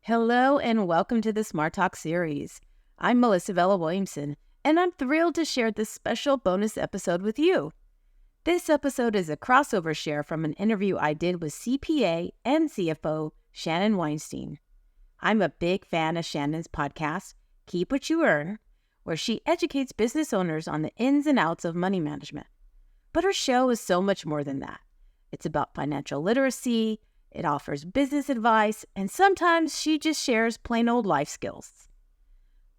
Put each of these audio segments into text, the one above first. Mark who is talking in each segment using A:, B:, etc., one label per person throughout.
A: Hello and welcome to the Smart Talk series. I'm Melissa Vela-Williamson, and I'm thrilled to share this special bonus episode with you. This episode is a crossover share from an interview I did with CPA and CFO Shannon Weinstein. I'm a big fan of Shannon's podcast, Keep What You Earn, where she educates business owners on the ins and outs of money management. But her show is so much more than that. It's about financial literacy. It offers business advice, and sometimes she just shares plain old life skills.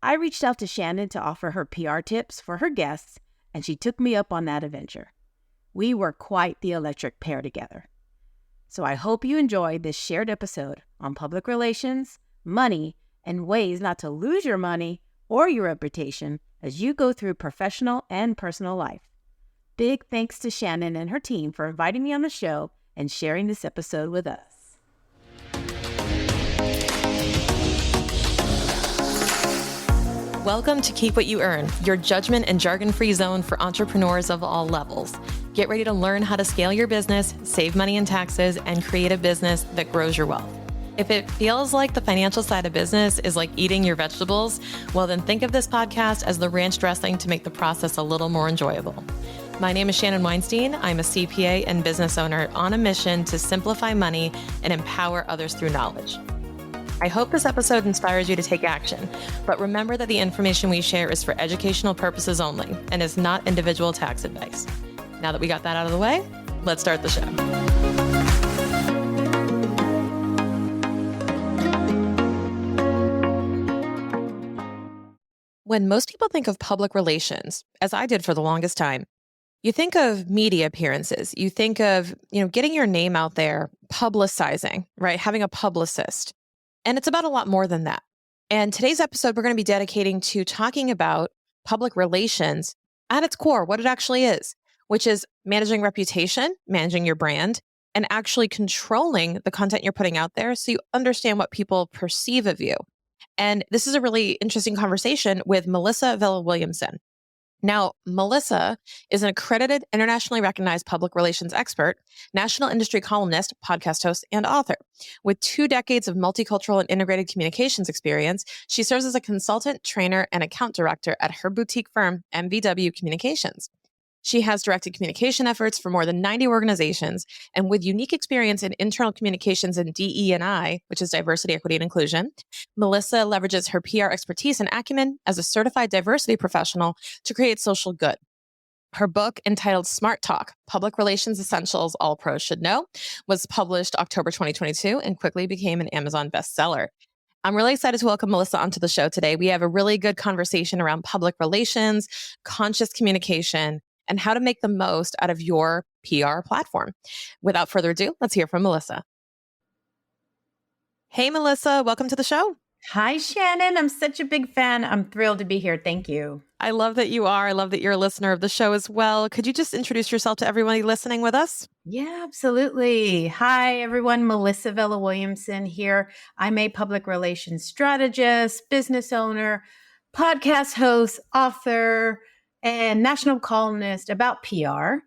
A: I reached out to Shannon to offer her PR tips for her guests, and she took me up on that adventure. We were quite the electric pair together. So I hope you enjoy this shared episode on public relations, money, and ways not to lose your money or your reputation as you go through professional and personal life. Big thanks to Shannon and her team for inviting me on the show and sharing this episode with us.
B: Welcome to Keep What You Earn, your judgment and jargon-free zone for entrepreneurs of all levels. Get ready to learn how to scale your business, save money in taxes, and create a business that grows your wealth. If it feels like the financial side of business is like eating your vegetables, well then think of this podcast as the ranch dressing to make the process a little more enjoyable. My name is Shannon Weinstein. I'm a CPA and business owner on a mission to simplify money and empower others through knowledge. I hope this episode inspires you to take action, but remember that the information we share is for educational purposes only and is not individual tax advice. Now that we got that out of the way, let's start the show. When most people think of public relations, as I did for the longest time, you think of media appearances. You think of, getting your name out there, publicizing, right? Having a publicist. And it's about a lot more than that. And today's episode, we're going to be dedicating to talking about public relations at its core, what it actually is, which is managing reputation, managing your brand, and actually controlling the content you're putting out there so you understand what people perceive of you. And this is a really interesting conversation with Melissa Vela-Williamson. Now, Melissa is an accredited, internationally recognized public relations expert, national industry columnist, podcast host, and author. With 2 decades of multicultural and integrated communications experience, she serves as a consultant, trainer, and account director at her boutique firm, MVW Communications. She has directed communication efforts for more than 90 organizations, and with unique experience in internal communications and DE&I, which is diversity, equity, and inclusion, Melissa leverages her PR expertise and acumen as a certified diversity professional to create social good. Her book, entitled Smart Talk, Public Relations Essentials All Pros Should Know, was published October 2022 and quickly became an Amazon bestseller. I'm really excited to welcome Melissa onto the show today. We have a really good conversation around public relations, conscious communication, and how to make the most out of your PR platform. Without further ado, let's hear from Melissa. Hey, Melissa, welcome to the show.
A: Hi, Shannon. I'm such a big fan. I'm thrilled to be here. Thank you.
B: I love that you are. I love that you're a listener of the show as well. Could you just introduce yourself to everybody listening with us?
A: Yeah, absolutely. Hi, everyone. Melissa Vela-Williamson here. I'm a public relations strategist, business owner, podcast host, author, and national columnist about PR.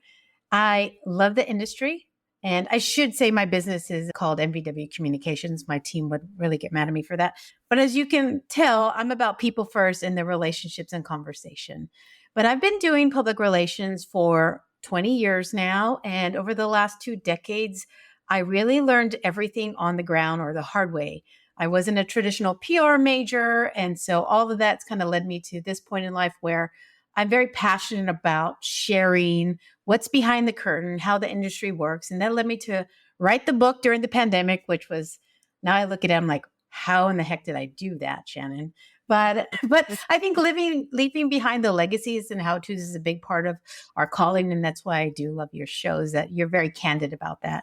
A: I love the industry. And I should say my business is called MVW Communications. My team would really get mad at me for that. But as you can tell, I'm about people first and their relationships and conversation. But I've been doing public relations for 20 years now. And over the last 2 decades, I really learned everything on the ground or the hard way. I wasn't a traditional PR major. And so all of that's kind of led me to this point in life where I'm very passionate about sharing what's behind the curtain, how the industry works. And that led me to write the book during the pandemic, which was, now I look at it, I'm like, how in the heck did I do that, Shannon? But I think leaving behind the legacies and how-tos is a big part of our calling. And that's why I do love your shows, that you're very candid about that.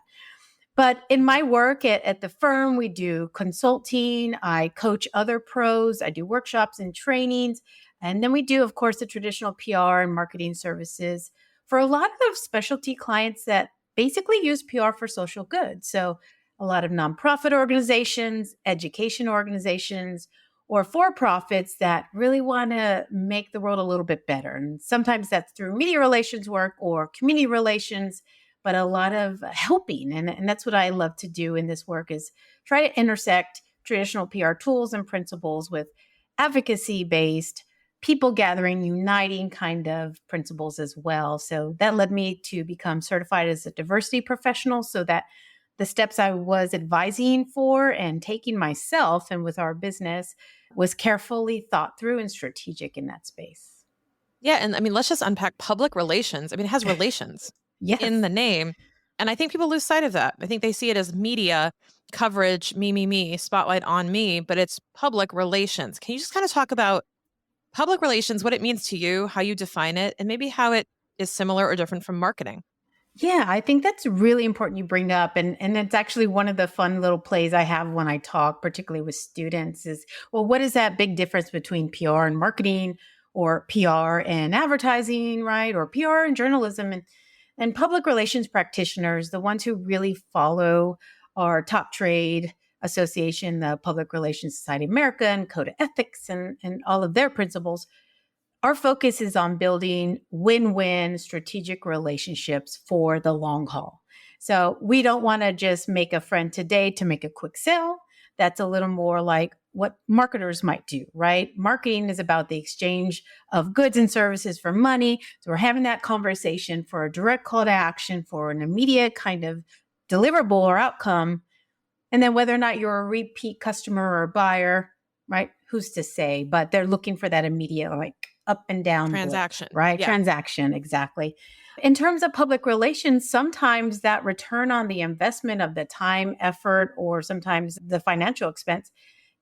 A: But in my work at the firm, we do consulting. I coach other pros. I do workshops and trainings. And then we do, of course, the traditional PR and marketing services for a lot of specialty clients that basically use PR for social good. So a lot of nonprofit organizations, education organizations, or for-profits that really want to make the world a little bit better. And sometimes that's through media relations work or community relations, but a lot of helping. And that's what I love to do in this work, is try to intersect traditional PR tools and principles with advocacy-based, people gathering, uniting kind of principles as well. So that led me to become certified as a diversity professional so that the steps I was advising for and taking myself and with our business was carefully thought through and strategic in that space.
B: Yeah. And I mean, let's just unpack public relations. I mean, it has relations
A: Yes.
B: in the name. And I think people lose sight of that. I think they see it as media coverage, me, spotlight on me, but it's public relations. Can you just kind of talk about public relations, what it means to you, how you define it, and maybe how it is similar or different from marketing?
A: Yeah, I think that's really important you bring up. And it's actually one of the fun little plays I have when I talk, particularly with students, is, well, what is that big difference between PR and marketing or PR and advertising, right? Or PR and journalism and public relations practitioners, the ones who really follow our top trade association, the Public Relations Society of America and Code of Ethics and all of their principles. Our focus is on building win-win strategic relationships for the long haul. So we don't want to just make a friend today to make a quick sale. That's a little more like what marketers might do, right? Marketing is about the exchange of goods and services for money. So we're having that conversation for a direct call to action for an immediate kind of deliverable or outcome. And then whether or not you're a repeat customer or a buyer, right? Who's to say? But they're looking for that immediate, like, up and down
B: Transaction.
A: blip, right?
B: Yeah.
A: Transaction, exactly. In terms of public relations, sometimes that return on the investment of the time, effort, or sometimes the financial expense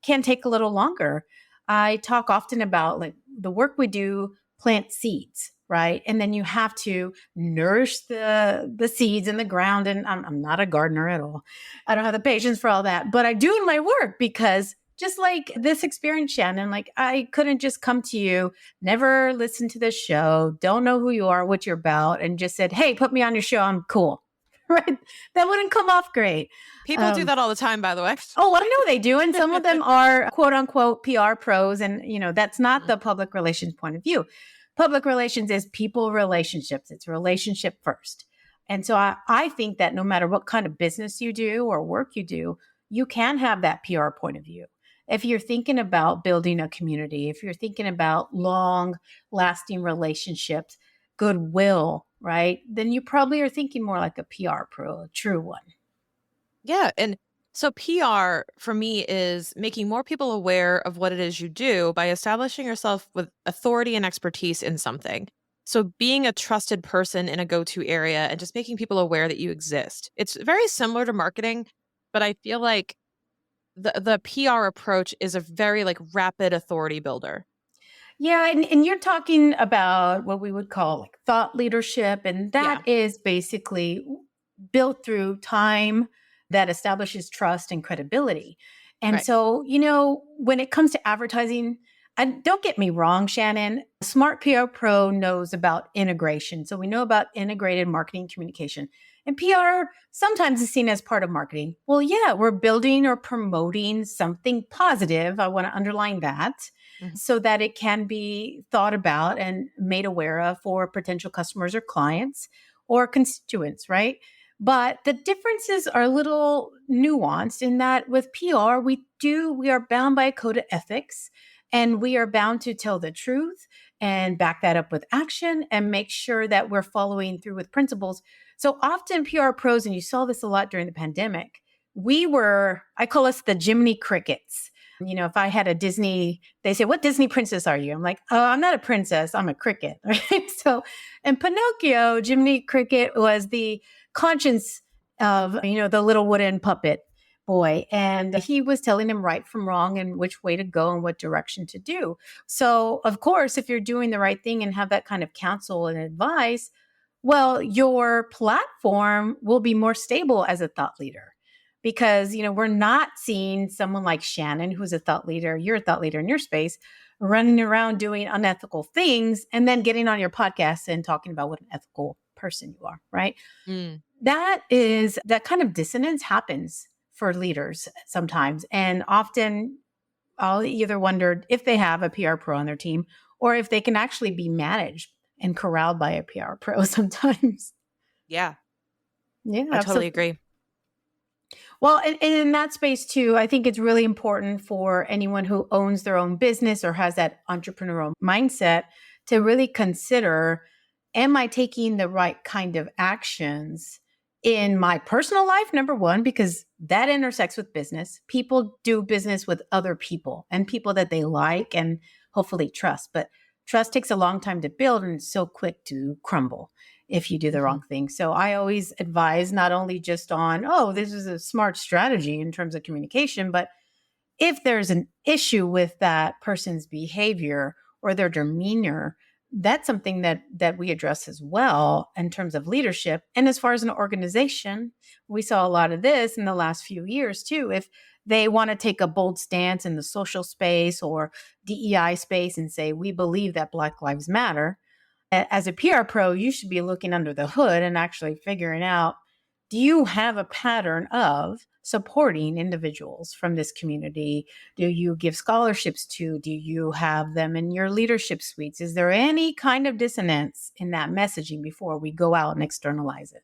A: can take a little longer. I talk often about, like, the work we do, plant seeds, right? And then you have to nourish the seeds in the ground. And I'm not a gardener at all. I don't have the patience for all that, but I do in my work because just like this experience, Shannon, like, I couldn't just come to you, never listened to this show, don't know who you are, what you're about, and just said, hey, put me on your show, I'm cool. Right? That wouldn't come off great.
B: People do that all the time, by the way.
A: Oh, I know they do. And some of them are quote unquote PR pros. And, that's not the public relations point of view. Public relations is people relationships. It's relationship first. And so I think that no matter what kind of business you do or work you do, you can have that PR point of view. If you're thinking about building a community, if you're thinking about long lasting relationships, goodwill, right? Then you probably are thinking more like a PR pro, a true one.
B: Yeah. And so PR for me is making more people aware of what it is you do by establishing yourself with authority and expertise in something. So being a trusted person in a go-to area and just making people aware that you exist. It's very similar to marketing, but I feel like the PR approach is a very like rapid authority builder.
A: Yeah, and you're talking about what we would call like thought leadership, and that is basically built through time that establishes trust and credibility. And
B: Right.
A: so, when it comes to advertising, and don't get me wrong, Shannon, a smart PR pro knows about integration. So we know about integrated marketing communication. And PR sometimes is seen as part of marketing. Well, yeah, we're building or promoting something positive. I want to underline that so that it can be thought about and made aware of for potential customers or clients or constituents, right? But the differences are a little nuanced in that with PR, we are bound by a code of ethics and we are bound to tell the truth and back that up with action and make sure that we're following through with principles. So often PR pros, and you saw this a lot during the pandemic, I call us the Jiminy Crickets. If I had a Disney, they say, what Disney princess are you? I'm like, oh, I'm not a princess. I'm a cricket. Right? So in Pinocchio, Jiminy Cricket was the conscience of, the little wooden puppet boy. And he was telling him right from wrong and which way to go and what direction to do. So of course, if you're doing the right thing and have that kind of counsel and advice, well, your platform will be more stable as a thought leader. Because, we're not seeing someone like Shannon, who's a thought leader, you're a thought leader in your space, running around doing unethical things and then getting on your podcast and talking about what an ethical person you are, right? That kind of dissonance happens for leaders sometimes. And often I'll either wonder if they have a PR pro on their team or if they can actually be managed and corralled by a PR pro sometimes.
B: Yeah.
A: Yeah.
B: I totally agree.
A: Well, and in that space too, I think it's really important for anyone who owns their own business or has that entrepreneurial mindset to really consider, am I taking the right kind of actions in my personal life? Number one, because that intersects with business. People do business with other people and people that they like and hopefully trust. But trust takes a long time to build and it's so quick to crumble if you do the
B: Mhm.
A: wrong thing. So I always advise not only just on, oh, this is a smart strategy in terms of communication, but if there's an issue with that person's behavior or their demeanor, that's something that we address as well in terms of leadership. And as far as an organization, we saw a lot of this in the last few years too. If they want to take a bold stance in the social space or DEI space and say, we believe that Black Lives Matter, as a PR pro, you should be looking under the hood and actually figuring out, do you have a pattern of supporting individuals from this community? Do you give scholarships to? Do you have them in your leadership suites? Is there any kind of dissonance in that messaging before we go out and externalize it?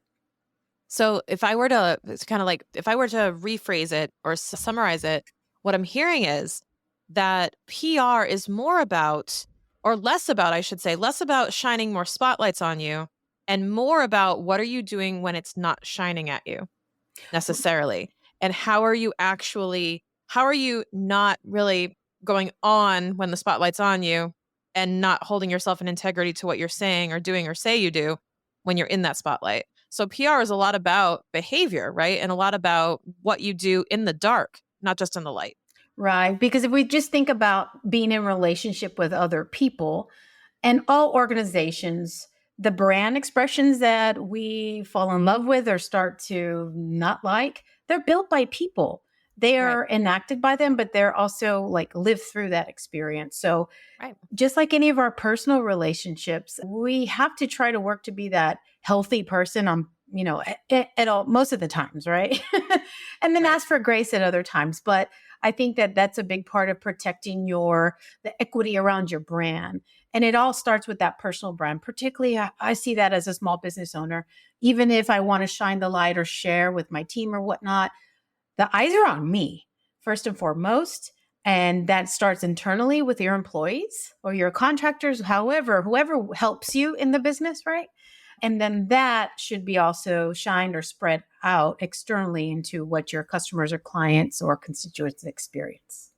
B: So if I were to, it's kind of like if I were to rephrase it or summarize it, what I'm hearing is that PR is more about, or less about, I should say, less about shining more spotlights on you and more about what are you doing when it's not shining at you necessarily. And how are you not really going on when the spotlight's on you and not holding yourself in integrity to what you're saying or doing or say you do when you're in that spotlight? So PR is a lot about behavior, right? And a lot about what you do in the dark, not just in the light.
A: Right. Because if we just think about being in relationship with other people, and all organizations, the brand expressions that we fall in love with or start to not like, they're built by people. They
B: Right.
A: are enacted by them, but they're also like live through that experience. So
B: Right.
A: just like any of our personal relationships, we have to try to work to be that healthy person on, at all, most of the times, right? And then
B: Right.
A: ask for grace at other times. But I think that that's a big part of protecting the equity around your brand. And it all starts with that personal brand. Particularly, I see that as a small business owner. Even if I want to shine the light or share with my team or whatnot, the eyes are on me first and foremost. And that starts internally with your employees or your contractors, whoever helps you in the business, right? And then that should be also shined or spread out externally into what your customers or clients or constituents experience.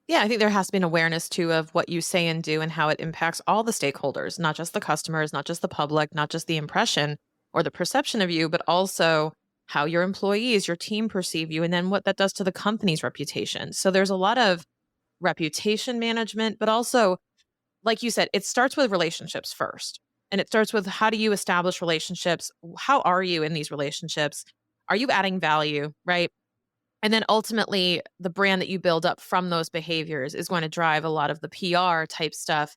B: Yeah, I think there has to be an awareness too of what you say and do and how it impacts all the stakeholders, not just the customers, not just the public, not just the impression or the perception of you, but also how your employees, your team perceive you, and then what that does to the company's reputation. So there's a lot of reputation management, but also, like you said, it starts with relationships first. And it starts with how do you establish relationships? How are you in these relationships? Are you adding value, right? And then ultimately, the brand that you build up from those behaviors is going to drive a lot of the PR type stuff.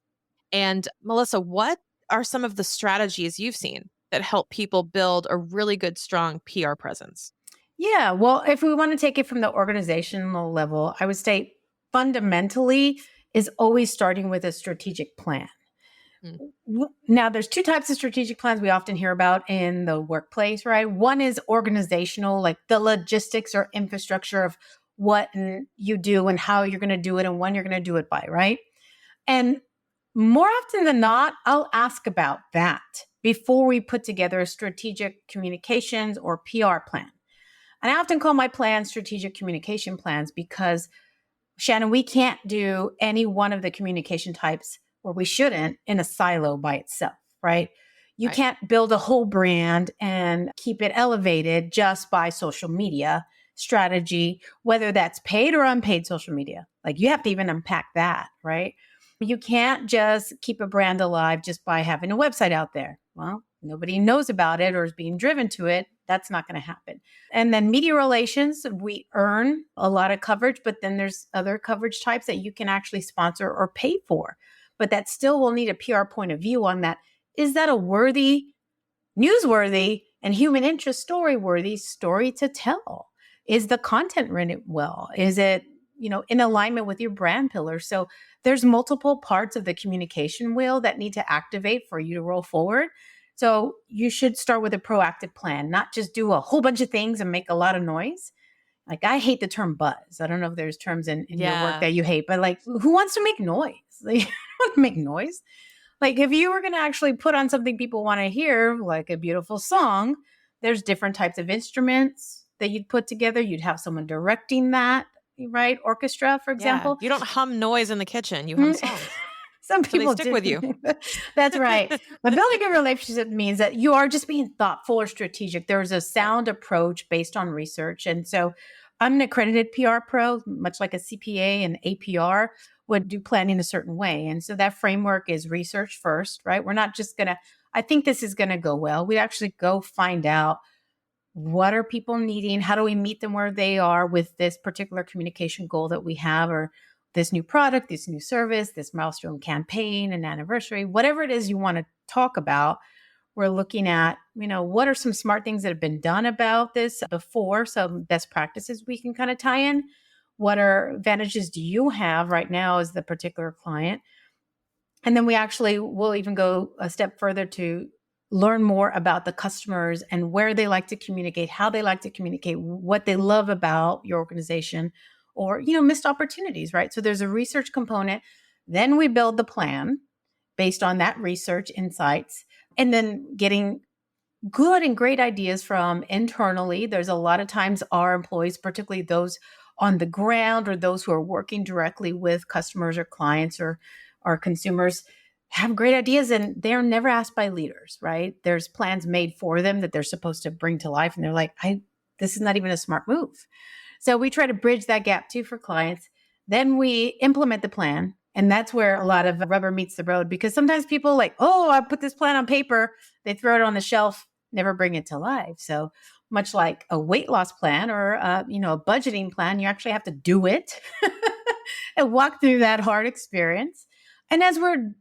B: And Melissa, what are some of the strategies you've seen that help people build a really good, strong PR presence?
A: Yeah. Well, if we want to take it from the organizational level, I would say fundamentally is always starting with a strategic plan.
B: Mm.
A: Now, there's two types of strategic plans we often hear about in the workplace, right? One is organizational, like the logistics or infrastructure of what you do and how you're going to do it and when you're going to do it by, right? And more often than not, I'll ask about that before we put together a strategic communications or PR plan. And I often call my plans strategic communication plans because, Shannon, we can't do any one of the communication types, or we shouldn't, in a silo by itself, right? You
B: Right.
A: can't build a whole brand and keep it elevated just by social media strategy, whether that's paid or unpaid social media. Like you have to even unpack that, right? You can't just keep a brand alive just by having a website out there. Well, nobody knows about it or is being driven to it. That's not going to happen. And then media relations, we earn a lot of coverage, but then there's other coverage types that you can actually sponsor or pay for. But that still will need a PR point of view on that. Is that a worthy, newsworthy, and human interest story worthy story to tell? Is the content written well? Is it, in alignment with your brand pillars? So there's multiple parts of the communication wheel that need to activate for you to roll forward. So you should start with a proactive plan, not just do a whole bunch of things and make a lot of noise. Like, I hate the term buzz. I don't know if there's terms in your work
B: Yeah.
A: that you hate, but like, who wants to make noise? Like, I don't want to make noise. Like, if you were going to actually put on something people want to hear, like a beautiful song, there's different types of instruments that you'd put together. You'd have someone directing that, right? Orchestra, for
B: Yeah.
A: example.
B: You don't hum noise in the kitchen, you hum songs.
A: Some
B: So they
A: people
B: stick
A: do.
B: with you.
A: That's right. But building a relationship means that you are just being thoughtful or strategic. There's a
B: Right.
A: sound approach based on research. And so I'm an accredited PR pro, much like a CPA and APR would do planning a certain way. And so that framework is research first, right? We're not just going to, I think this is going to go well. We actually go find out what are people needing? How do we meet them where they are with this particular communication goal that we have, or this new product, this new service, this milestone campaign, an anniversary, whatever it is you want to talk about. We're looking at, what are some smart things that have been done about this before, some best practices we can kind of tie in. What are advantages do you have right now as the particular client? And then we actually will even go a step further to learn more about the customers and where they like to communicate, how they like to communicate, what they love about your organization, or, missed opportunities, right? So there's a research component. Then we build the plan based on that research insights, and then getting good and great ideas from internally. There's a lot of times our employees, particularly those on the ground or those who are working directly with customers or clients or consumers, have great ideas, and they're never asked by leaders, right? There's plans made for them that they're supposed to bring to life, and they're like, this is not even a smart move. So we try to bridge that gap too for clients. Then we implement the plan. And that's where a lot of rubber meets the road, because sometimes people like, oh, I put this plan on paper, they throw it on the shelf, never bring it to life. So much like a weight loss plan or a budgeting plan, you actually have to do it and walk through that hard experience. And as we're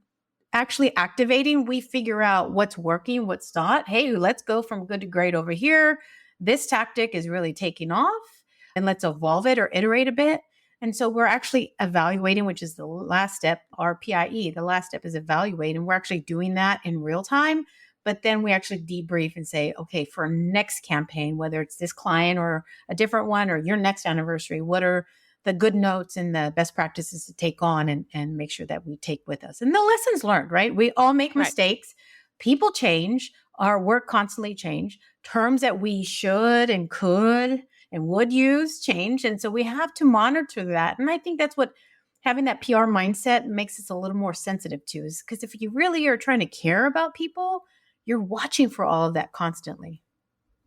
A: actually activating, we figure out what's working, what's not. Hey, let's go from good to great over here. This tactic is really taking off, and let's evolve it or iterate a bit. And so we're actually evaluating, which is the last step, our PIE. The last step is evaluate, and we're actually doing that in real time. But then we actually debrief and say, okay, for next campaign, whether it's this client or a different one or your next anniversary, what are the good notes and the best practices to take on and make sure that we take with us. And the lessons learned, right? We all make
B: Right.
A: mistakes. People change. Our work constantly change. Terms that we should and could and would use change. And so we have to monitor that. And I think that's what having that PR mindset makes us a little more sensitive to, is because if you really are trying to care about people, you're watching for all of that constantly.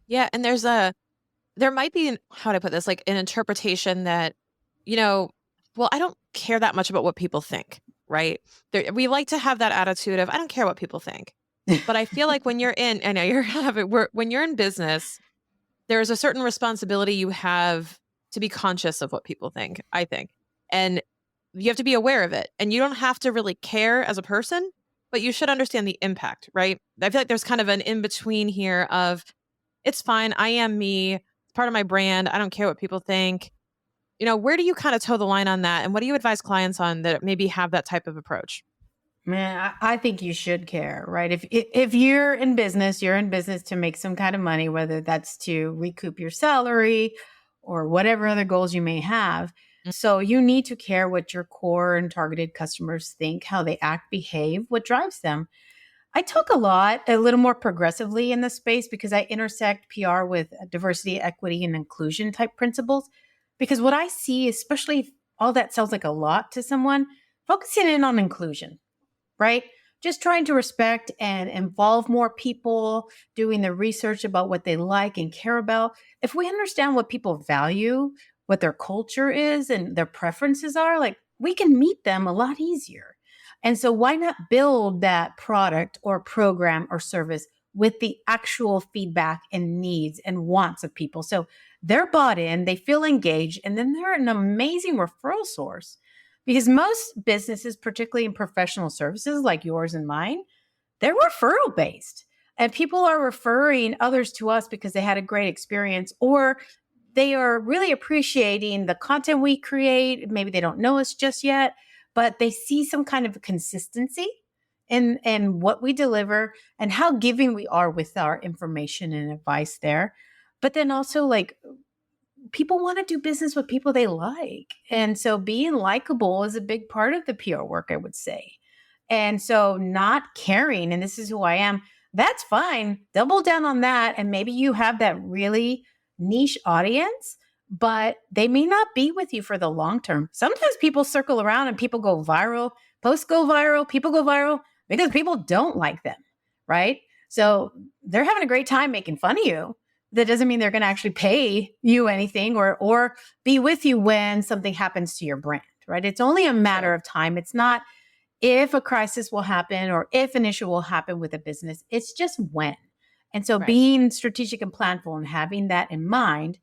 B: Yeah. And there might be, how do I put this, like an interpretation that, well, I don't care that much about what people think, right? We like to have that attitude of, I don't care what people think. But I feel like when you're in, I know when you're in business, there is a certain responsibility you have to be conscious of what people think, I think. And you have to be aware of it. And you don't have to really care as a person, but you should understand the impact, right? I feel like there's kind of an in-between here of, it's fine, I am me, it's part of my brand, I don't care what people think. Where do you kind of toe the line on that? And what do you advise clients on that maybe have that type of approach?
A: Man, I think you should care, right? If you're in business, you're in business to make some kind of money, whether that's to recoup your salary or whatever other goals you may have.
B: Mm.
A: So you need to care what your core and targeted customers think, how they act, behave, what drives them. I talk a little more progressively in this space, because I intersect PR with diversity, equity, and inclusion type principles. Because what I see, especially if all that sounds like a lot to someone, focusing in on inclusion, right? Just trying to respect and involve more people, doing the research about what they like and care about. If we understand what people value, what their culture is and their preferences are, like, we can meet them a lot easier. And so why not build that product or program or service with the actual feedback and needs and wants of people? So they're bought in, they feel engaged, and then they're an amazing referral source. Because most businesses, particularly in professional services like yours and mine, they're referral based. And people are referring others to us because they had a great experience, or they are really appreciating the content we create. Maybe they don't know us just yet, but they see some kind of consistency in what we deliver and how giving we are with our information and advice there. But then also, like, people want to do business with people they like. And so being likable is a big part of the PR work, I would say. And so not caring, and this is who I am, that's fine. Double down on that. And maybe you have that really niche audience, but they may not be with you for the long term. Sometimes people circle around and people go viral, posts go viral, people go viral because people don't like them, right? So they're having a great time making fun of you. That doesn't mean they're going to actually pay you anything or be with you when something happens to your brand, right? It's only a matter of time. It's not if a crisis will happen or if an issue will happen with a business. It's just when. And so being strategic and planful and having that in mind,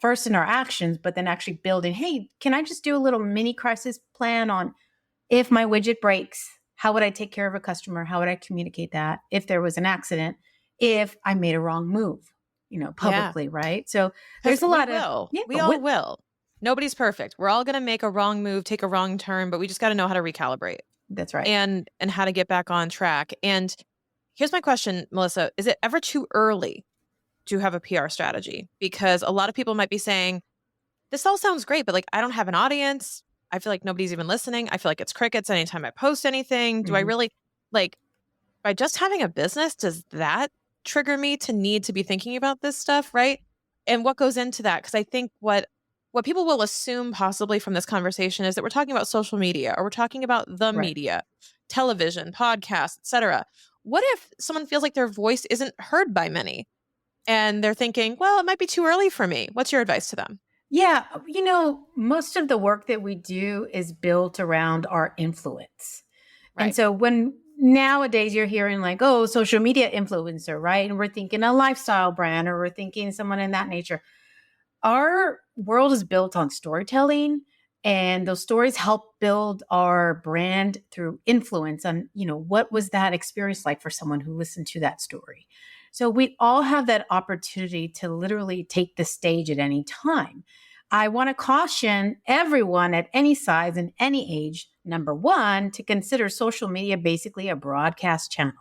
A: first in our actions, but then actually building, hey, can I just do a little mini crisis plan on if my widget breaks, how would I take care of a customer? How would I communicate that? If there was an accident, if I made a wrong move, publicly, right? So there's a lot of,
B: we all will. Nobody's perfect. We're all going to make a wrong move, take a wrong turn, but we just got to know how to recalibrate.
A: That's right.
B: And how to get back on track. And here's my question, Melissa. Is it ever too early to have a PR strategy? Because a lot of people might be saying, this all sounds great, but like, I don't have an audience. I feel like nobody's even listening. I feel like it's crickets anytime I post anything. Do I really, like, by just having a business, does that trigger me to need to be thinking about this stuff, right? And what goes into that? Because I think what people will assume possibly from this conversation is that we're talking about social media or we're talking about the media, television, podcasts, etc. What if someone feels like their voice isn't heard by many and they're thinking, well, it might be too early for me? What's your advice to them?
A: Yeah, most of the work that we do is built around our influence. Right. And so when nowadays you're hearing like, oh, social media influencer, right? And we're thinking a lifestyle brand or we're thinking someone in that nature. Our world is built on storytelling, and those stories help build our brand through influence on, what was that experience like for someone who listened to that story? So we all have that opportunity to literally take the stage at any time. I want to caution everyone at any size and any age, number one, to consider social media basically a broadcast channel.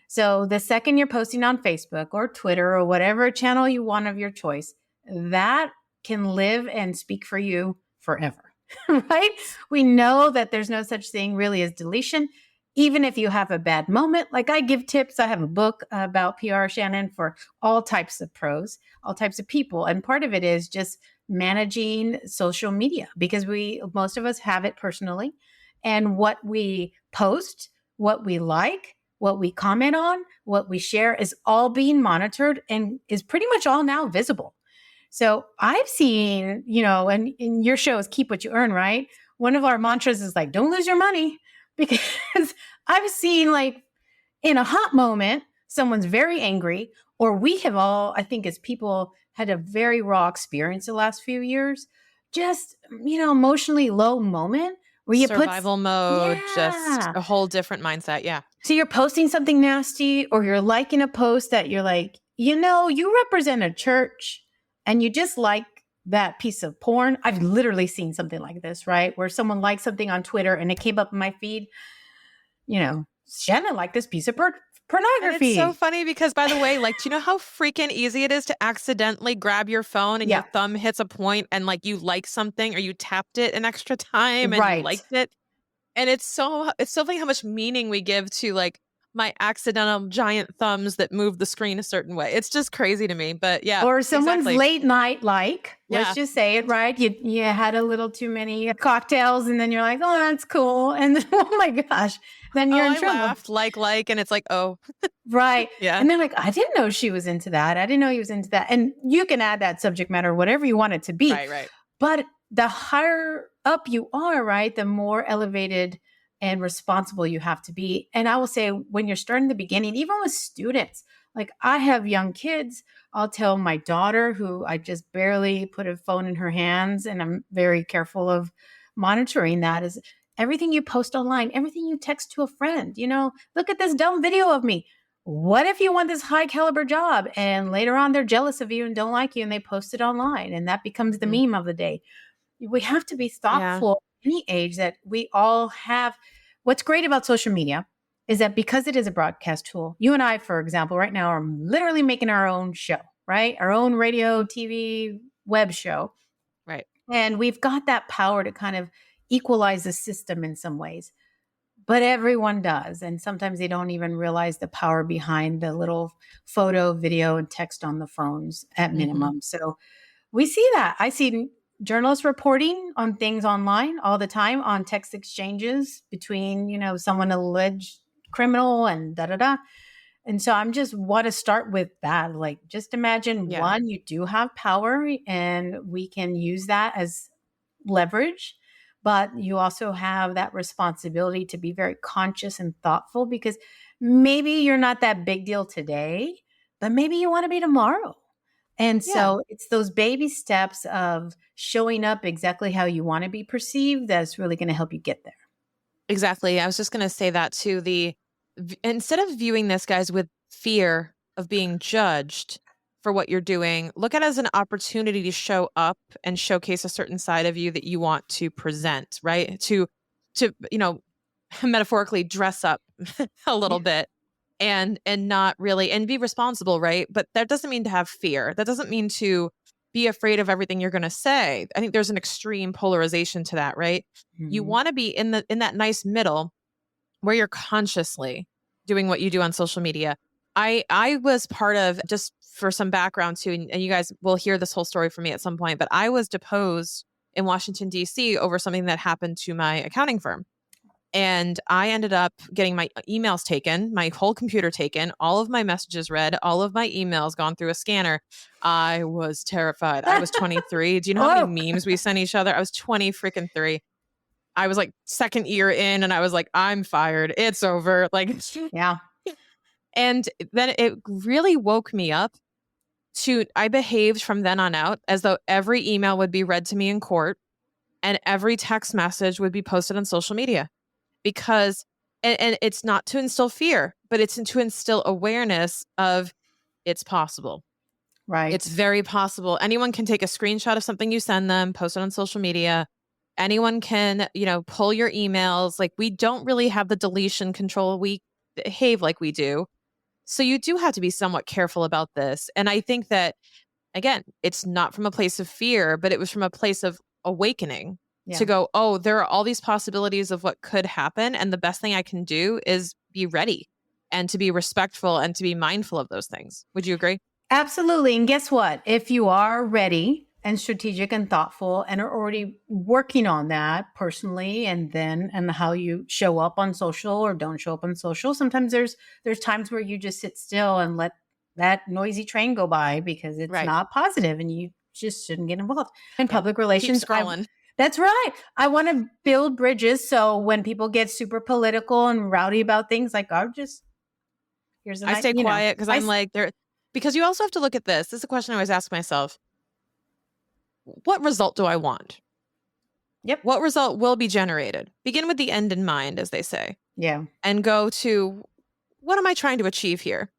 A: So the second you're posting on Facebook or Twitter or whatever channel you want of your choice, that can live and speak for you forever, right? We know that there's no such thing really as deletion. Even if you have a bad moment, like I give tips, I have a book about PR, Shannon, for all types of pros, all types of people. And part of it is just managing social media because most of us have it personally. And what we post, what we like, what we comment on, what we share is all being monitored and is pretty much all now visible. So I've seen, and in your show is keep what you earn, right? One of our mantras is like, don't lose your money, because I've seen like in a hot moment, someone's very angry, or we have all, I think as people, had a very raw experience the last few years, just, emotionally low moment where you
B: survival mode, just a whole different mindset. Yeah.
A: So you're posting something nasty or you're liking a post that you're like, you represent a church and you just like that piece of porn. I've literally seen something like this, right? Where someone liked something on Twitter and it came up in my feed, Shannon liked this piece of pornography.
B: And it's so funny because, by the way, like, do you know how freaking easy it is to accidentally grab your phone and your thumb hits a point and like you like something or you tapped it an extra time and you liked it? And it's so funny how much meaning we give to like my accidental giant thumbs that move the screen a certain way. It's just crazy to me. But yeah.
A: Or someone's late night let's just say it, right? You had a little too many cocktails and then you're like, oh, that's cool. And then, oh my gosh, then you're in trouble.
B: Laughed, and it's like, oh.
A: Right.
B: Yeah.
A: And they're like, I didn't know she was into that. I didn't know he was into that. And you can add that subject matter, whatever you want it to be.
B: Right.
A: But the higher up you are, right, the more elevated and responsible you have to be. And I will say when you're starting the beginning, even with students, like I have young kids, I'll tell my daughter who I just barely put a phone in her hands and I'm very careful of monitoring that is everything you post online, everything you text to a friend, look at this dumb video of me. What if you want this high caliber job and later on they're jealous of you and don't like you and they post it online and that becomes the meme of the day? We have to be thoughtful at any age that we all have. What's great about social media is that because it is a broadcast tool, you and I, for example, right now are literally making our own show, right? Our own radio, TV, web show.
B: Right.
A: And we've got that power to kind of equalize the system in some ways. But everyone does. And sometimes they don't even realize the power behind the little photo, video, and text on the phones at minimum. So we see that. I see journalists reporting on things online all the time on text exchanges between, someone alleged criminal and da da da. And so I'm just want to start with that. Like, just imagine
B: Yeah.
A: one, you do have power and we can use that as leverage, but you also have that responsibility to be very conscious and thoughtful because maybe you're not that big deal today, but maybe you want to be tomorrow. And
B: Yeah.
A: so it's those baby steps of showing up exactly how you want to be perceived that's really going to help you get there.
B: Exactly. I was just going to say that too. Instead of viewing this, guys, with fear of being judged for what you're doing, look at it as an opportunity to show up and showcase a certain side of you that you want to present, right? To metaphorically dress up a little bit and not really and be responsible, right? But that doesn't mean to have fear. That doesn't mean to be afraid of everything you're going to say. I think there's an extreme polarization to that, right? You
A: Mhm.
B: want to be in that nice middle where you're consciously doing what you do on social media. I was part of, just for some background too, and you guys will hear this whole story from me at some point, but I was deposed in Washington, D.C. over something that happened to my accounting firm. And I ended up getting my emails taken, my whole computer taken, all of my messages read, all of my emails gone through a scanner. I was terrified. I was 23. Do you know how
A: Oh,
B: many memes we sent each other? I was 20 freaking 3. I was like second year in and I was like, I'm fired. It's over. Like,
A: yeah.
B: and then it really woke me up I behaved from then on out as though every email would be read to me in court and every text message would be posted on social media because, and it's not to instill fear, but it's to instill awareness of it's possible.
A: Right.
B: It's very possible. Anyone can take a screenshot of something you send them, post it on social media. Anyone can, pull your emails. Like, we don't really have the deletion control. We behave like we do. So you do have to be somewhat careful about this. And I think that, again, it's not from a place of fear, but it was from a place of awakening
A: Yeah.
B: to go, oh, there are all these possibilities of what could happen. And the best thing I can do is be ready and to be respectful and to be mindful of those things. Would you agree?
A: Absolutely. And guess what? If you are ready and strategic and thoughtful and are already working on that personally and how you show up on social or don't show up on social, sometimes there's times where you just sit still and let that noisy train go by because it's
B: Right.
A: not positive and you just shouldn't get involved. In public
B: Keep
A: relations,
B: scrolling.
A: that's right. I want to build bridges. So when people get super political and rowdy about things, like
B: I stay quiet because I'm like, because you also have to look at this. This is a question I always ask myself. What result do I want?
A: Yep.
B: What result will be generated? Begin with the end in mind, as they say.
A: Yeah.
B: And go to, what am I trying to achieve here?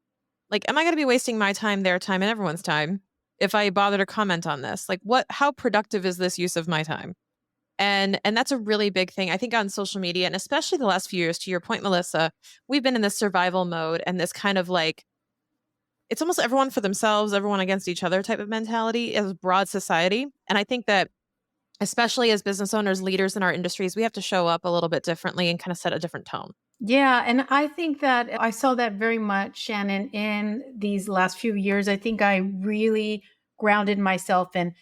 B: Like, am I going to be wasting my time, their time, and everyone's time if I bother to comment on this? Like, how productive is this use of my time? And that's a really big thing. I think on social media, and especially the last few years, to your point, Melissa, we've been in this survival mode and this kind of like, it's almost everyone for themselves, everyone against each other type of mentality as broad society. And I think that especially as business owners, leaders in our industries, we have to show up a little bit differently and kind of set a different tone.
A: Yeah. And I think that I saw that very much, Shannon, in these last few years. I think I really grounded myself in,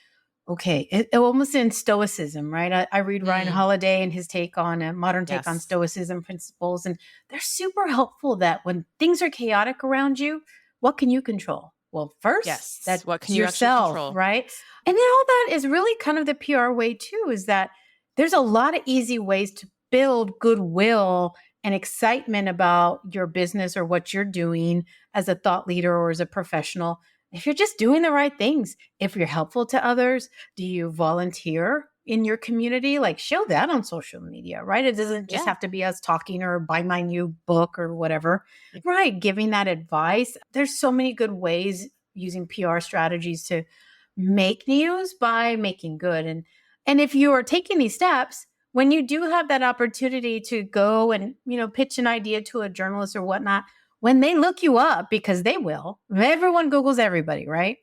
A: okay, it almost in stoicism, right? I read Ryan Holiday and his take on a modern take on
B: Yes.
A: stoicism principles. And they're super helpful that when things are chaotic around you, what can you control? Well, first,
B: Yes.
A: that's
B: What can you actually
A: yourself,
B: control?
A: right? And then all that is really kind of the PR way too, is that there's a lot of easy ways to build goodwill and excitement about your business or what you're doing as a thought leader or as a professional. If you're just doing the right things, if you're helpful to others, do you volunteer in your community? Like, show that on social media, right? It doesn't just
B: Yeah.
A: have to be us talking or buy my new book or whatever, right? Giving that advice. There's so many good ways using PR strategies to make news by making good. And if you are taking these steps, when you do have that opportunity to go and, pitch an idea to a journalist or whatnot, when they look you up, because they will, everyone Googles everybody, right?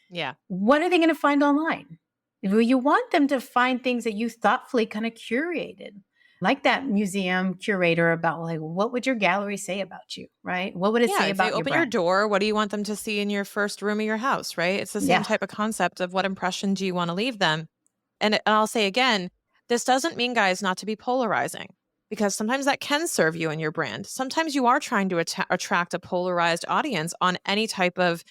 B: Yeah.
A: What are they going to find online? Well, you want them to find things that you thoughtfully kind of curated, like that museum curator about like, what would your gallery say about you, right? What would it
B: Yeah.
A: say
B: If they
A: about your
B: open your
A: brand?
B: door, what do you want them to see in your first room of your house, right? It's the same
A: Yeah.
B: type of concept of what impression do you want to leave them? And I'll say again, this doesn't mean, guys, not to be polarizing because sometimes that can serve you and your brand. Sometimes you are trying to attract a polarized audience on any type of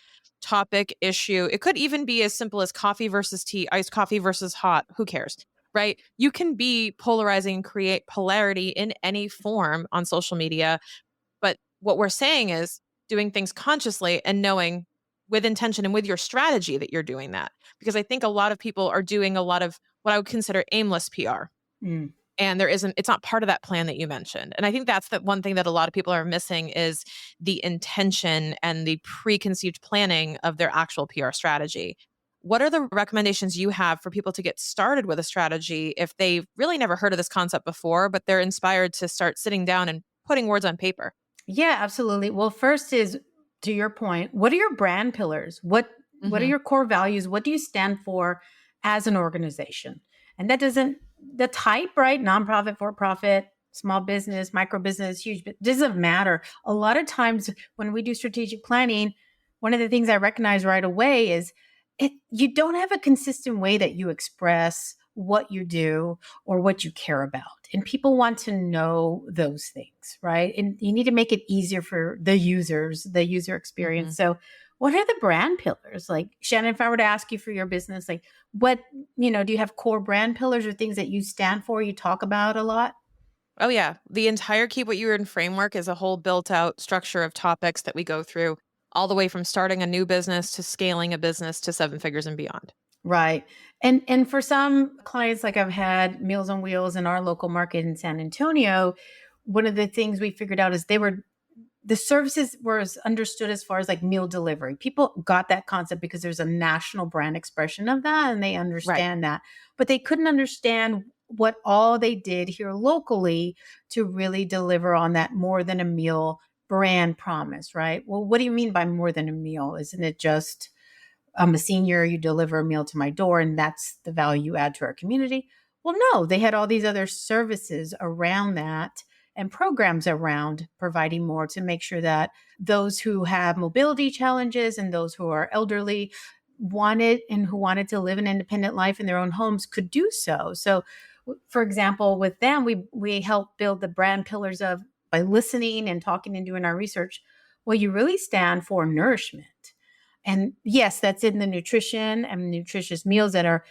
B: topic, issue. It could even be as simple as coffee versus tea, iced coffee versus hot. Who cares? Right? You can be polarizing and create polarity in any form on social media. But what we're saying is doing things consciously and knowing with intention and with your strategy that you're doing that. Because I think a lot of people are doing a lot of what I would consider aimless PR.
A: Mm.
B: And it's not part of that plan that you mentioned. And I think that's the one thing that a lot of people are missing is the intention and the preconceived planning of their actual PR strategy. What are the recommendations you have for people to get started with a strategy if they've really never heard of this concept before, but they're inspired to start sitting down and putting words on paper?
A: Yeah, absolutely. Well, first is to your point, what are your brand pillars? What are
B: Hmm.
A: your core values? What do you stand for as an organization? And that doesn't the type, right? Nonprofit, for profit, small business, micro business, huge, but doesn't matter. A lot of times when we do strategic planning, one of the things I recognize right away is you don't have a consistent way that you express what you do or what you care about. And people want to know those things, right? And you need to make it easier for the users, the user
B: Hmm.
A: experience. So, what are the brand pillars? Like, Shannon, if I were to ask you for your business, like, what, do you have core brand pillars or things that you stand for, you talk about a lot?
B: Oh, yeah. The entire Keep What You Earn framework is a whole built out structure of topics that we go through all the way from starting a new business to scaling a business to seven figures and beyond.
A: Right. And for some clients, like I've had Meals on Wheels in our local market in San Antonio, one of the things we figured out is the services were understood as far as like meal delivery. People got that concept because there's a national brand expression of that and they
B: Right.
A: understand that. But they couldn't understand what all they did here locally to really deliver on that more than a meal brand promise, right? Well, what do you mean by more than a meal? Isn't it just I'm a senior, you deliver a meal to my door, and that's the value you add to our community? Well, no, they had all these other services around that and programs around providing more to make sure that those who have mobility challenges and those who are elderly who wanted to live an independent life in their own homes could do so. So, for example, with them, we help build the brand pillars of by listening and talking and doing our research. Well, you really stand for nourishment. And yes, that's in the nutrition and nutritious meals that are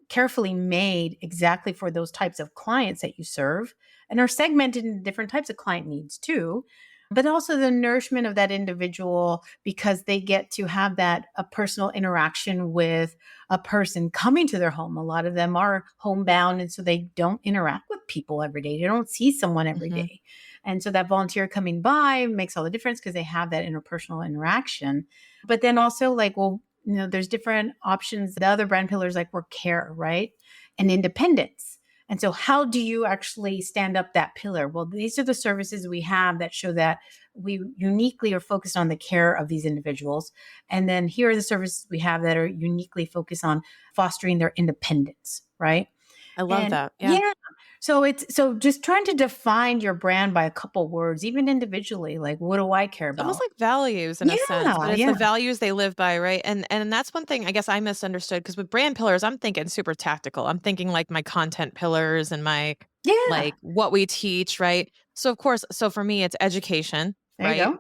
A: carefully made exactly for those types of clients that you serve and are segmented into different types of client needs too. But also the nourishment of that individual because they get to have that a personal interaction with a person coming to their home. A lot of them are homebound, and so they don't interact with people every day. They don't see someone every
B: Hmm.
A: day. And so that volunteer coming by makes all the difference because they have that interpersonal interaction. But then also, like, well, there's different options. The other brand pillars, like, were care, right? And independence. And so, how do you actually stand up that pillar? Well, these are the services we have that show that we uniquely are focused on the care of these individuals. And then here are the services we have that are uniquely focused on fostering their independence, right?
B: I love
A: And
B: that. Yeah.
A: yeah, so just trying to define your brand by a couple words, even individually, like what do I care
B: It's almost
A: about?
B: like values in a sense, but
A: Yeah,
B: it's
A: yeah.
B: the values they live by, right? And that's one thing I guess I misunderstood because with brand pillars, I'm thinking super tactical. I'm thinking like my content pillars and my
A: Yeah.
B: like what we teach, right? So of course, so for me it's education,
A: There you
B: right?
A: go.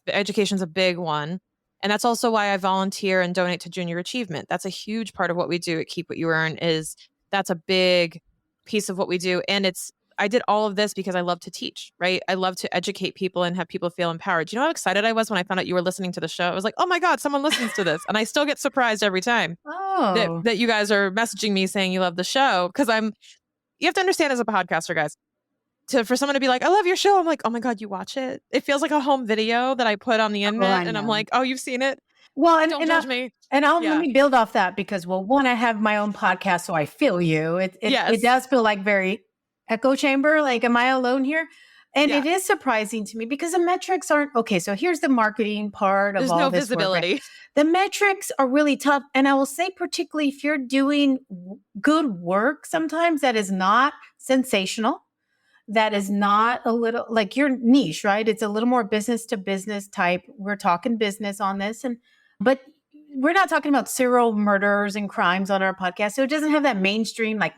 B: The education's a big one. And that's also why I volunteer and donate to junior achievement. That's a huge part of what we do at Keep What You Earn is that's a big piece of what we do. And I did all of this because I love to teach, right? I love to educate people and have people feel empowered. Do you know how excited I was when I found out you were listening to the show? I was like, oh my God, someone listens to this. And I still get surprised every time that
A: Oh,
B: that you guys are messaging me saying you love the show. Cause you have to understand as a podcaster, guys, for someone to be like, I love your show. I'm like, oh my God, you watch it? It feels like a home video that I put on the
A: oh, I
B: internet. And I'm
A: know.
B: like, oh, you've seen it?
A: Well,
B: Don't judge me.
A: let
B: Yeah.
A: me build off that because, well, one, I have my own podcast, so I feel you. It
B: Yes.
A: does feel like very echo chamber. Like, am I alone here? And it is surprising to me because the metrics aren't okay. So here's the marketing part of
B: There's
A: all
B: no
A: this work, right?
B: visibility.
A: The metrics are really tough. And I will say, particularly if you're doing good work, sometimes that is not sensational. That is not a little like your niche, right? It's a little more business to business type. We're talking business on this. But we're not talking about serial murders and crimes on our podcast. So it doesn't have that mainstream, like,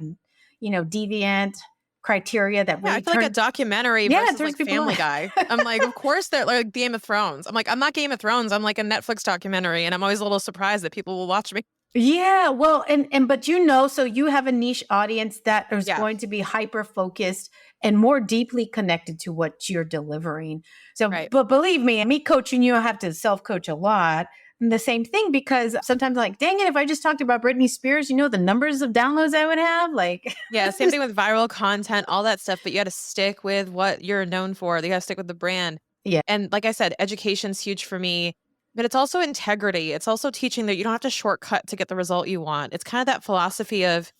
A: deviant criteria that
B: Yeah,
A: really
B: I feel like a documentary
A: it
B: versus
A: turns
B: like
A: people
B: Family
A: on.
B: Guy. I'm like, of course they're like Game of Thrones. I'm like, I'm not Game of Thrones. I'm like a Netflix documentary, and I'm always a little surprised that people will watch me.
A: Yeah, well, but so you have a niche audience that is going to be hyper focused and more deeply connected to what you're delivering. So,
B: Right.
A: but believe me coaching you, I have to self-coach a lot. And the same thing, because sometimes I'm like, dang it, if I just talked about Britney Spears, the numbers of downloads I would have, like.
B: Yeah, same thing with viral content, all that stuff, but you got to stick with what you're known for. You got to stick with the brand.
A: Yeah.
B: And like I said, education's huge for me, but it's also integrity. It's also teaching that you don't have to shortcut to get the result you want. It's kind of that philosophy of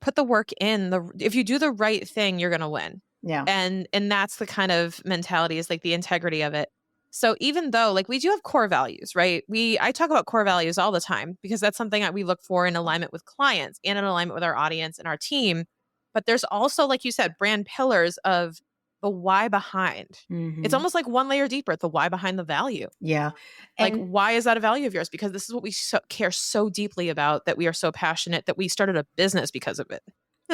B: put the work in. If you do the right thing, you're going to win.
A: Yeah.
B: And that's the kind of mentality, is like the integrity of it. So even though like we do have core values, right? I talk about core values all the time because that's something that we look for in alignment with clients and in alignment with our audience and our team. But there's also, like you said, brand pillars of the why behind. It's almost like one layer deeper, the why behind the value.
A: Yeah.
B: Like,
A: And
B: why is that a value of yours? Because this is what we care so deeply about, that we are so passionate that we started a business because of it.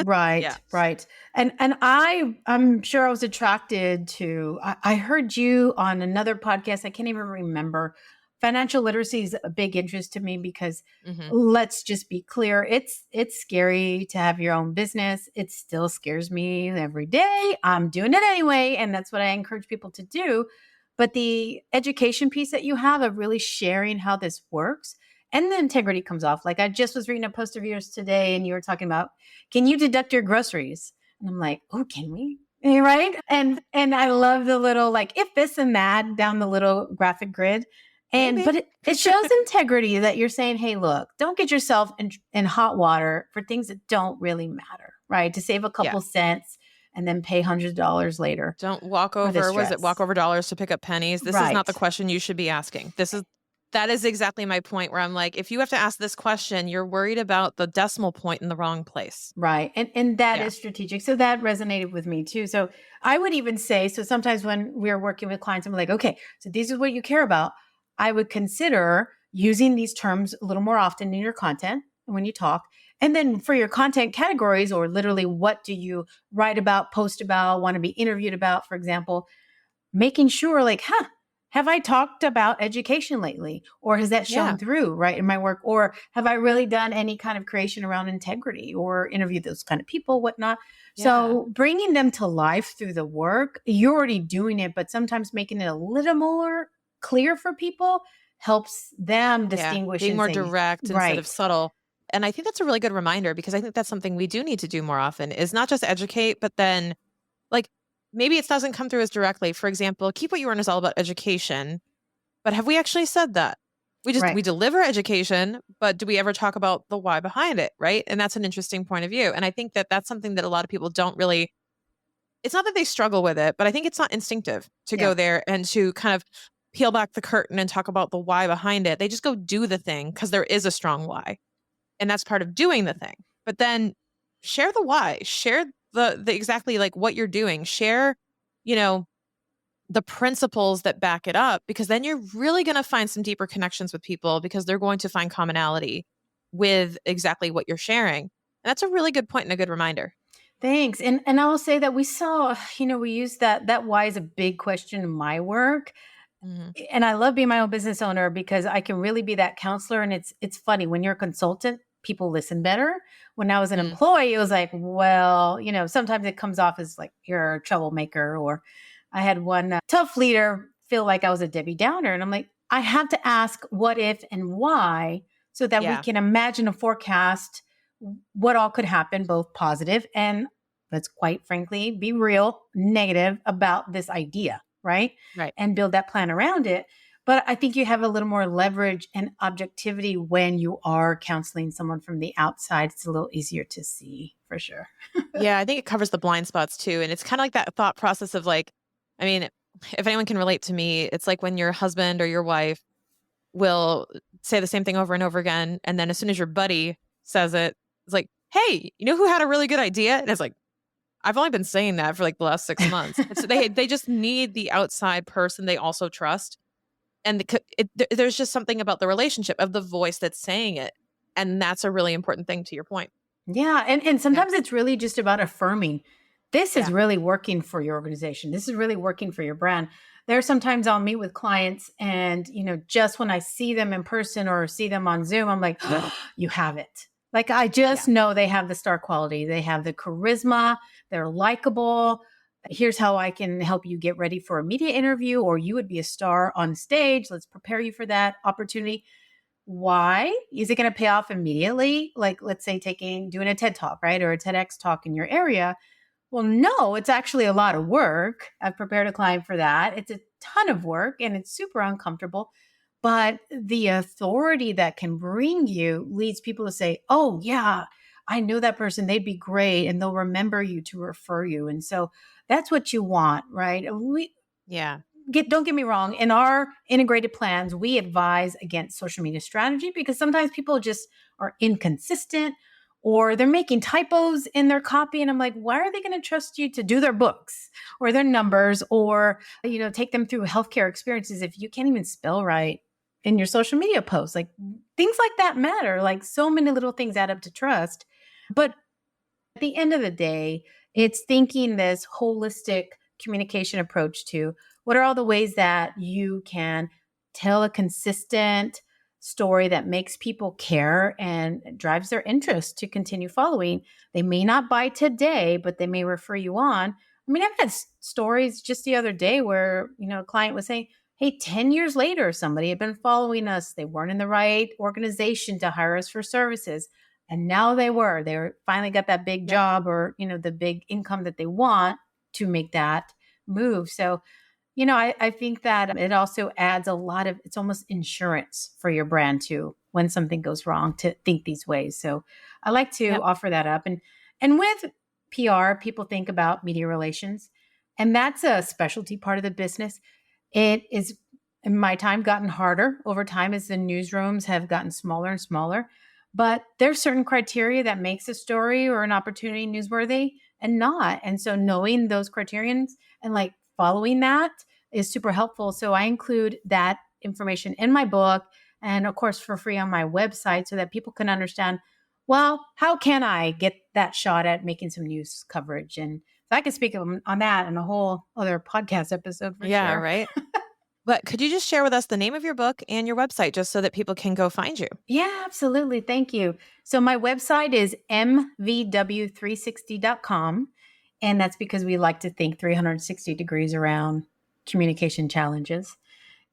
A: right,
B: Yeah.
A: right. And I'm sure I was attracted to, I heard you on another podcast. I can't even remember. Financial literacy is a big interest to me because let's just be clear. It's scary to have your own business. It still scares me every day. I'm doing it anyway. And that's what I encourage people to do. But the education piece that you have of really sharing how this works, and the integrity comes off. Like, I just was reading a post of yours today and you were talking about, can you deduct your groceries? And I'm like, oh, can we? Right. And I love the little, like, if this and that down the little graphic grid. But it shows integrity that you're saying, hey, look, don't get yourself in hot water for things that don't really matter, right? To save a couple cents and then pay $100 later.
B: Don't walk over, walk over dollars to pick up pennies? This is not the question you should be asking. That is exactly my point, where I'm like, if you have to ask this question, you're worried about the decimal point in the wrong place.
A: Right. And that is strategic. So that resonated with me too. So I would even say, so sometimes when we're working with clients, I'm like, okay, so this is what you care about. I would consider using these terms a little more often in your content when you talk. And then for your content categories, or literally what do you write about, post about, want to be interviewed about, for example, making sure like, have I talked about education lately? Or has that shown through, right, in my work? Or have I really done any kind of creation around integrity or interviewed those kind of people, whatnot? Yeah. So bringing them to life through the work, you're already doing it, but sometimes making it a little more clear for people helps them distinguish.
B: Being more direct instead of subtle. And I think that's a really good reminder, because I think that's something we do need to do more often, is not just educate, but then like, maybe it doesn't come through as directly. For example, Keep What You Earn is all about education, but have we actually said that? We deliver education, but do we ever talk about the why behind it, right? And that's an interesting point of view. And I think that that's something that a lot of people don't really, it's not that they struggle with it, but I think it's not instinctive to go there and to kind of peel back the curtain and talk about the why behind it. They just go do the thing because there is a strong why. And that's part of doing the thing. But then share the why, share the exactly like what you're doing, share, the principles that back it up, because then you're really going to find some deeper connections with people, because they're going to find commonality with exactly what you're sharing. And that's a really good point and a good reminder.
A: Thanks. And I will say that we saw, we use that why is a big question in my work. And I love being my own business owner because I can really be that counselor. And it's funny, when you're a consultant, people listen better. When I was an employee, it was like, well, sometimes it comes off as like you're a troublemaker. Or I had one tough leader feel like I was a Debbie Downer. And I'm like, I have to ask what if and why, so that we can imagine a forecast what all could happen, both positive and, let's quite frankly be real, negative about this idea. Right.
B: Right.
A: And build that plan around it. But I think you have a little more leverage and objectivity when you are counseling someone from the outside. It's a little easier to see for sure.
B: Yeah, I think it covers the blind spots too. And it's kind of like that thought process of like, I mean, if anyone can relate to me, it's like when your husband or your wife will say the same thing over and over again. And then as soon as your buddy says it, it's like, hey, you know who had a really good idea? And it's like, I've only been saying that for like the last 6 months. It's, they just need the outside person they also trust. And there's just something about the relationship of the voice that's saying it. And that's a really important thing to your point.
A: Yeah. And sometimes it's really just about affirming this is
B: Yeah.
A: really working for your organization. This is really working for your brand. There are sometimes I'll meet with clients and, just when I see them in person or see them on Zoom, I'm like, oh, you have it. Like, I just know they have the star quality. They have the charisma. They're likable. Here's how I can help you get ready for a media interview, or you would be a star on stage. Let's prepare you for that opportunity. Why? Is it going to pay off immediately? Like, let's say doing a TED talk, right? Or a TEDx talk in your area. Well, no, it's actually a lot of work. I've prepared a client for that. It's a ton of work and it's super uncomfortable. But the authority that can bring you leads people to say, oh, yeah, I know that person. They'd be great. And they'll remember you to refer you. And so that's what you want, right?
B: Yeah.
A: Don't get me wrong. In our integrated plans, we advise against social media strategy because sometimes people just are inconsistent or they're making typos in their copy. And I'm like, why are they going to trust you to do their books or their numbers or, take them through healthcare experiences if you can't even spell right in your social media posts? Like, things like that matter. Like, so many little things add up to trust. But at the end of the day, it's thinking this holistic communication approach to what are all the ways that you can tell a consistent story that makes people care and drives their interest to continue following. They may not buy today, but they may refer you on. I mean, I've had stories just the other day where, a client was saying, hey, 10 years later, somebody had been following us. They weren't in the right organization to hire us for services. And now they finally got that big job or, the big income that they want to make that move. So, I think that it also adds it's almost insurance for your brand too, when something goes wrong, to think these ways. So I like to offer that up. And with PR, people think about media relations, and that's a specialty part of the business. It is, in my time, gotten harder over time as the newsrooms have gotten smaller and smaller. But there's certain criteria that makes a story or an opportunity newsworthy and not. And so knowing those criterions and following that is super helpful. So I include that information in my book and of course for free on my website so that people can understand, well, how can I get that shot at making some news coverage? And so I can speak on that in a whole other podcast episode for sure.
B: Yeah, right. But could you just share with us the name of your book and your website just so that people can go find you?
A: Yeah, absolutely. Thank you. So my website is mvw360.com. And that's because we like to think 360 degrees around communication challenges.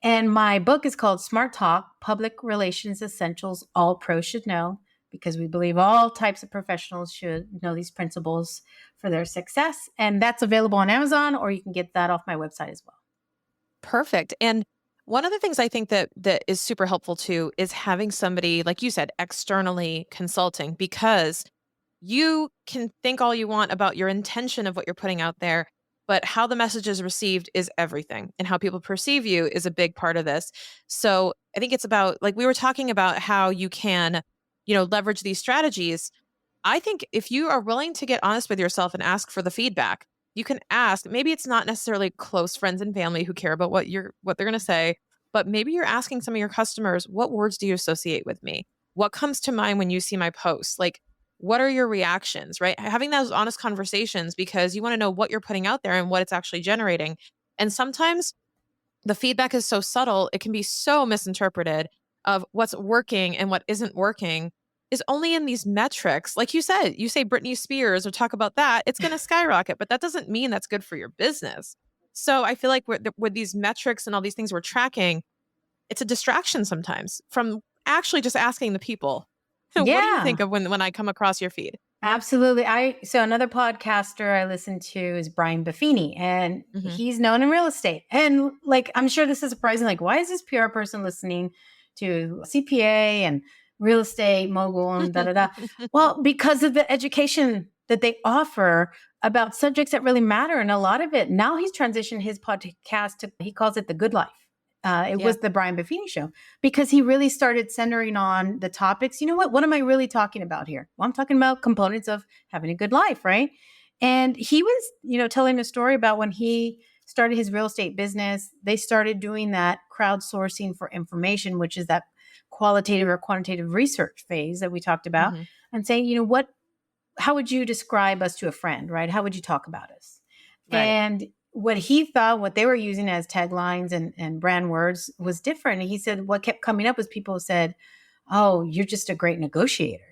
A: And my book is called Smart Talk, Public Relations Essentials All Pros Should Know, because we believe all types of professionals should know these principles for their success. And that's available on Amazon, or you can get that off my website as well.
B: Perfect. And one of the things I think that is super helpful too is having somebody, like you said, externally consulting, because you can think all you want about your intention of what you're putting out there, but how the message is received is everything. And how people perceive you is a big part of this. So I think it's about, like we were talking about how you can, leverage these strategies. I think if you are willing to get honest with yourself and ask for the feedback, you can ask. Maybe it's not necessarily close friends and family who care about what they're going to say, but maybe you're asking some of your customers, what words do you associate with me? What comes to mind when you see my posts? Like, what are your reactions, right? Having those honest conversations because you want to know what you're putting out there and what it's actually generating. And sometimes the feedback is so subtle, it can be so misinterpreted of what's working and what isn't working is only in these metrics. Like you said, you say Britney Spears or talk about that, it's going to skyrocket, but that doesn't mean that's good for your business. So I feel like with these metrics and all these things we're tracking, it's a distraction sometimes from actually just asking the people, what do you think of when I come across your feed?
A: Absolutely. So another podcaster I listen to is Brian Buffini, and
B: Hmm.
A: he's known in real estate. And like, I'm sure this is surprising. Like, why is this PR person listening to CPA and real estate mogul and da da da? Well, because of the education that they offer about subjects that really matter. And a lot of it, now he's transitioned his podcast to, he calls it The Good Life. It
B: Yeah.
A: was the Brian Buffini show because he really started centering on the topics. You know what? What am I really talking about here? Well, I'm talking about components of having a good life, right? And he was, telling a story about when he started his real estate business. They started doing that crowdsourcing for information, which is that qualitative or quantitative research phase that we talked about,
B: Hmm.
A: and saying, how would you describe us to a friend, right? How would you talk about us?
B: Right.
A: And what he thought, what they were using as taglines and brand words was different. And he said what kept coming up was people said, "Oh, you're just a great negotiator.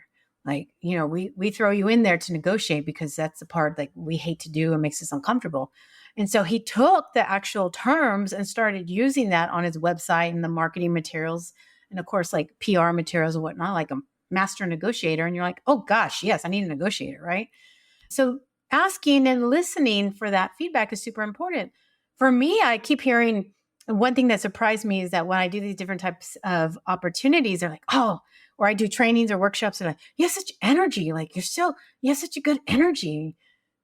A: Like, we throw you in there to negotiate because that's the part like we hate to do and makes us uncomfortable." And so he took the actual terms and started using that on his website and the marketing materials. And of course, like PR materials and whatnot, like a master negotiator. And you're like, oh gosh, yes, I need a negotiator, right? So asking and listening for that feedback is super important. For me, I keep hearing one thing that surprised me is that when I do these different types of opportunities, they're like, oh, or I do trainings or workshops, and like, you have such energy. Like you have such a good energy.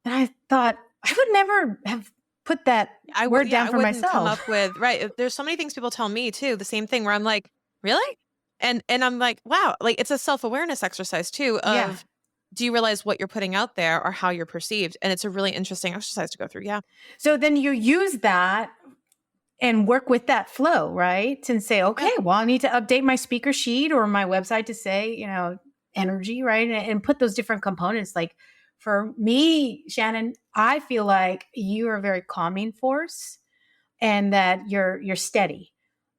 A: And I thought I would never have put that word down
B: I
A: for
B: wouldn't come
A: myself.
B: up with, right. There's so many things people tell me too, the same thing where I'm like, really? And I'm like, wow, like it's a self-awareness exercise too
A: Yeah.
B: of, do you realize what you're putting out there or how you're perceived? And it's a really interesting exercise to go through. Yeah.
A: So then you use that and work with that flow, right? And say,
B: Yeah.
A: okay, well, I need to update my speaker sheet or my website to say, energy, right? And put those different components. Like for me, Shannon, I feel like you are a very calming force and that you're steady.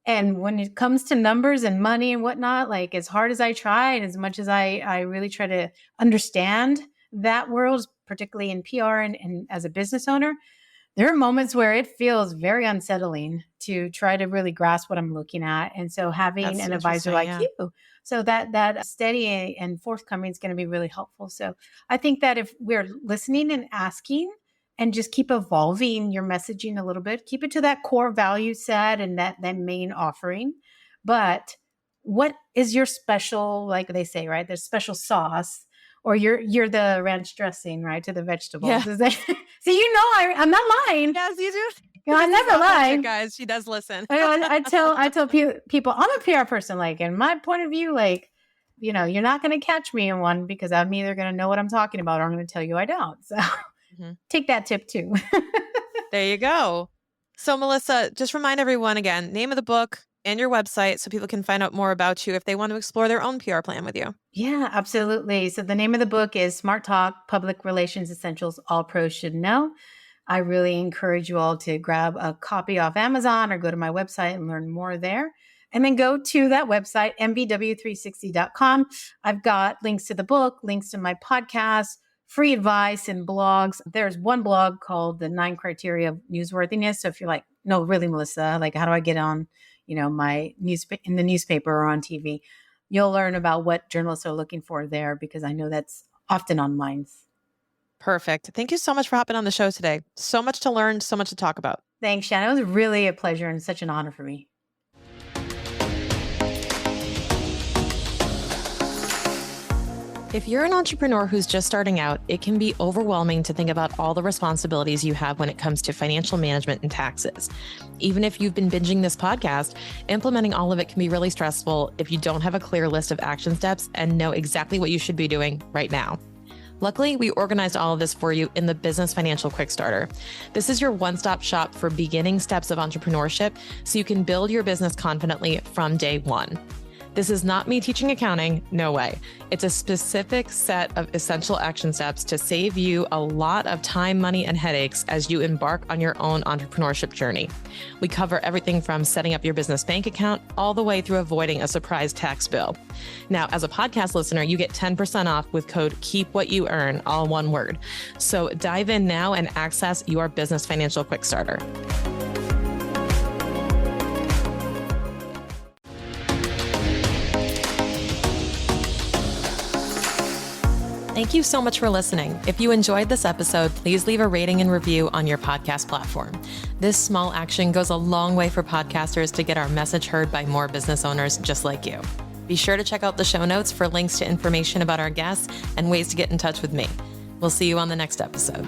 A: And when it comes to numbers and money and whatnot, like as hard as I try and as much as I really try to understand that world, particularly in PR and as a business owner, there are moments where it feels very unsettling to try to really grasp what I'm looking at. And so having
B: That's
A: an advisor
B: interesting.
A: like
B: Yeah.
A: you, so that steady and forthcoming is going to be really helpful. So I think that if we're listening and asking and just keep evolving your messaging a little bit, keep it to that core value set and that main offering. But what is your special, like they say, right? There's special sauce or you're the ranch dressing, right? To the
B: Yeah.
A: vegetables. Is that see, I'm not lying.
B: Yes, you do.
A: I
B: This is
A: never
B: authentic,
A: lie.
B: guys. She does listen.
A: I tell people I'm a PR person. Like in my point of view, like you're not going to catch me in one because I'm either going to know what I'm talking about or I'm going to tell you I don't. So
B: Mhm.
A: take that tip too.
B: There you go. So, Melissa, just remind everyone again, name of the book and your website so people can find out more about you if they want to explore their own PR plan with you.
A: Yeah, absolutely. So the name of the book is Smart Talk: Public Relations Essentials All Pros Should Know. I really encourage you all to grab a copy off Amazon or go to my website and learn more there. And then go to that website, mbw360.com. I've got links to the book, links to my podcast, free advice and blogs. There's one blog called The 9 Criteria of Newsworthiness. So if you're like, no, really, Melissa, like how do I get on, my in the newspaper or on TV? You'll learn about what journalists are looking for there because I know that's often on minds.
B: Perfect. Thank you so much for hopping on the show today. So much to learn, so much to talk about.
A: Thanks, Shannon. It was really a pleasure and such an honor for me.
B: If you're an entrepreneur who's just starting out, it can be overwhelming to think about all the responsibilities you have when it comes to financial management and taxes. Even if you've been binging this podcast, implementing all of it can be really stressful if you don't have a clear list of action steps and know exactly what you should be doing right now. Luckily, we organized all of this for you in the Business Financial Quick Starter. This is your one-stop shop for beginning steps of entrepreneurship so you can build your business confidently from day one. This is not me teaching accounting, no way. It's a specific set of essential action steps to save you a lot of time, money, and headaches as you embark on your own entrepreneurship journey. We cover everything from setting up your business bank account all the way through avoiding a surprise tax bill. Now, as a podcast listener, you get 10% off with code KEEPWHATYOUEARN, all one word. So dive in now and access your Business Financial Quick Starter. Thank you so much for listening. If you enjoyed this episode, please leave a rating and review on your podcast platform. This small action goes a long way for podcasters to get our message heard by more business owners just like you. Be sure to check out the show notes for links to information about our guests and ways to get in touch with me. We'll see you on the next episode.